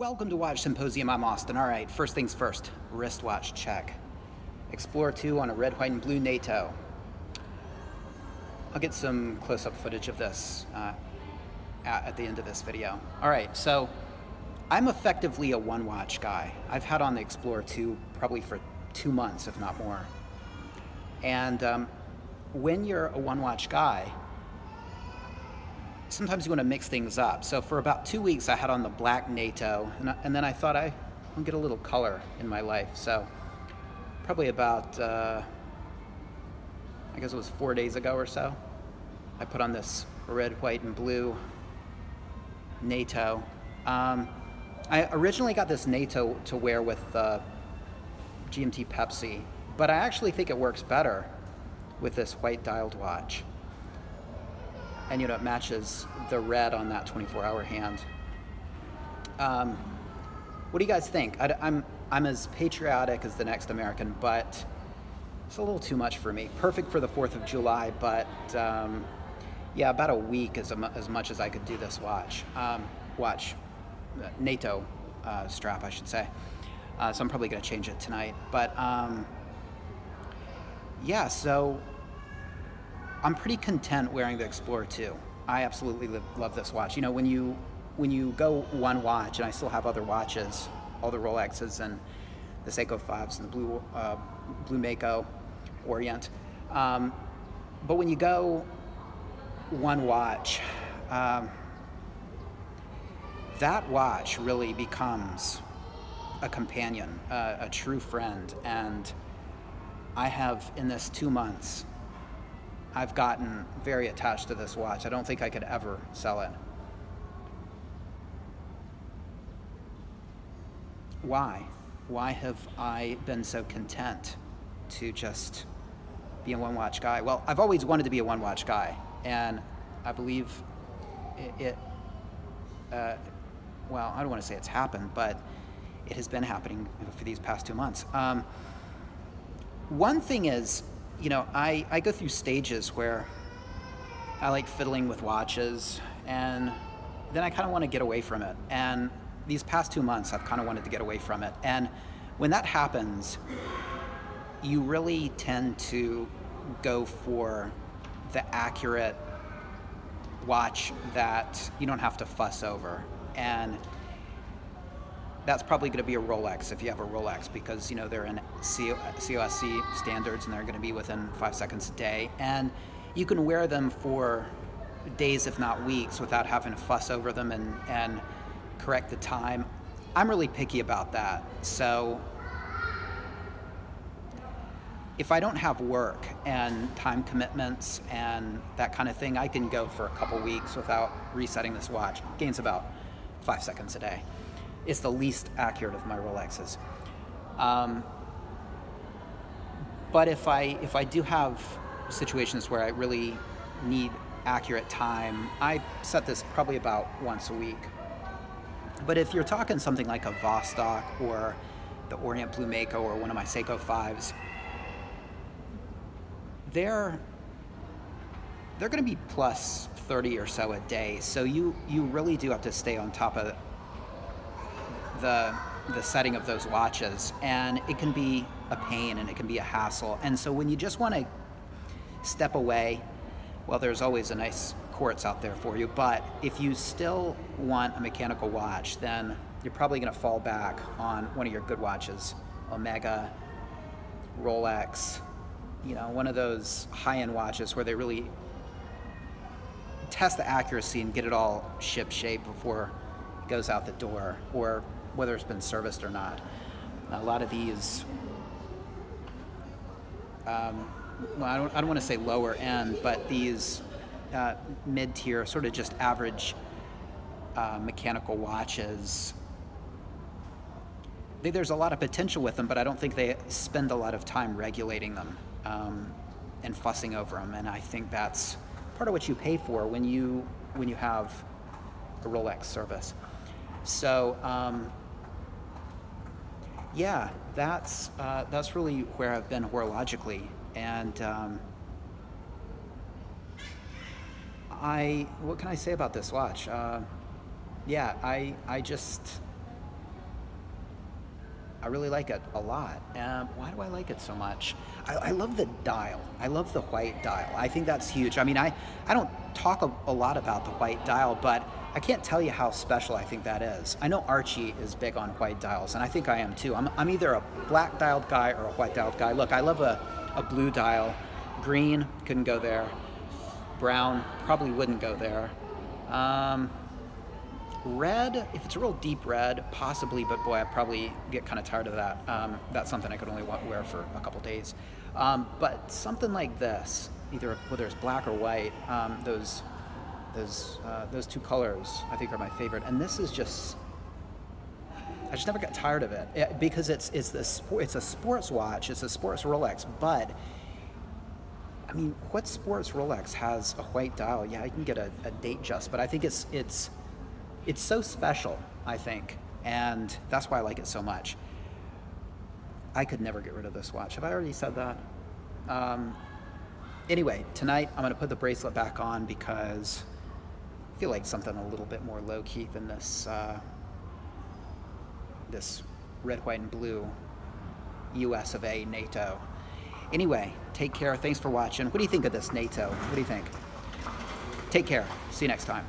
Welcome to Watch Symposium. I'm Austin. All right, first things first, wristwatch check. Explorer 2 on a red, white, and blue NATO. I'll get some close-up footage of this at the end of this video. All right, so I'm effectively a one-watch guy. I've had on the Explorer 2 probably for 2 months, if not more. And when you're a one-watch guy, sometimes you want to mix things up. So for about 2 weeks, I had on the black NATO, and then I thought I'll get a little color in my life. So probably about, I guess it was 4 days ago or so, I put on this red, white, and blue NATO. I originally got this NATO to wear with GMT Pepsi, but I actually think it works better with this white dialed watch. And you know, it matches the red on that 24-hour hand. What do you guys think? I'm as patriotic as the next American, but it's a little too much for me. Perfect for the 4th of July, but yeah, about a week is as much as I could do this watch. NATO strap, I should say. So I'm probably gonna change it tonight. But yeah, so I'm pretty content wearing the Explorer 2. I absolutely love this watch. You know, when you go one watch, and I still have other watches, all the Rolexes and the Seiko 5s and the Blue Mako Orient. But when you go one watch, that watch really becomes a companion, a true friend. And I have, in this 2 months, I've gotten very attached to this watch. I don't think I could ever sell it. Why? Why have I been so content to just be a one-watch guy? Well, I've always wanted to be a one-watch guy, and I believe well, I don't want to say it's happened, but it has been happening for these past 2 months. One thing is, you know, I go through stages where I like fiddling with watches, and then I kind of want to get away from it. And these past 2 months, I've kind of wanted to get away from it. And when that happens, you really tend to go for the accurate watch that you don't have to fuss over. And that's probably going to be a Rolex if you have a Rolex, because you know they're in COSC standards and they're going to be within 5 seconds a day, and you can wear them for days if not weeks without having to fuss over them and correct the time. I'm really picky about that. So if I don't have work and time commitments and that kind of thing, I can go for a couple weeks without resetting this watch. It gains about 5 seconds a day. It's the least accurate of my Rolexes. But if I do have situations where I really need accurate time, I set this probably about once a week. But if you're talking something like a Vostok or the Orient Blue Mako or one of my Seiko 5s, they're going to be plus 30 or so a day. So you really do have to stay on top of the setting of those watches, and it can be a pain and it can be a hassle. And so when you just want to step away, well, there's always a nice Quartz out there for you. But if you still want a mechanical watch, then you're probably going to fall back on one of your good watches, Omega, Rolex, you know, one of those high-end watches where they really test the accuracy and get it all ship shape before it goes out the door, or whether it's been serviced or not. A lot of these, well, I don't want to say lower end, but these mid-tier, sort of just average mechanical watches, there's a lot of potential with them, but I don't think they spend a lot of time regulating them and fussing over them. And I think that's part of what you pay for when you have a Rolex service. So yeah, that's really where I've been horologically. And what can I say about this watch? Yeah, I just I really like it a lot. Why do I like it so much? I love the dial. I love the white dial. I think that's huge. I mean, I don't talk a lot about the white dial, but I can't tell you how special I think that is. I know Archie is big on white dials, and I think I am too. I'm either a black dialed guy or a white dialed guy. Look, I love a blue dial. Green, couldn't go there. Brown, probably wouldn't go there. Red, if it's a real deep red, possibly, but boy, I'd probably get kind of tired of that. That's something I could only wear for a couple days. But something like this, either whether it's black or white, those two colors I think are my favorite. And this is just, I just never got tired of it, because it's a sports watch, it's a sports Rolex, but I mean, what sports Rolex has a white dial? Yeah, you can get a date just, but I think it's so special, I think, and that's why I like it so much. I could never get rid of this watch. Have I already said that? Anyway, tonight I'm going to put the bracelet back on because I feel like something a little bit more low-key than this this red, white, and blue US of A NATO. Anyway, take care. Thanks for watching. What do you think of this NATO? What do you think? Take care. See you next time.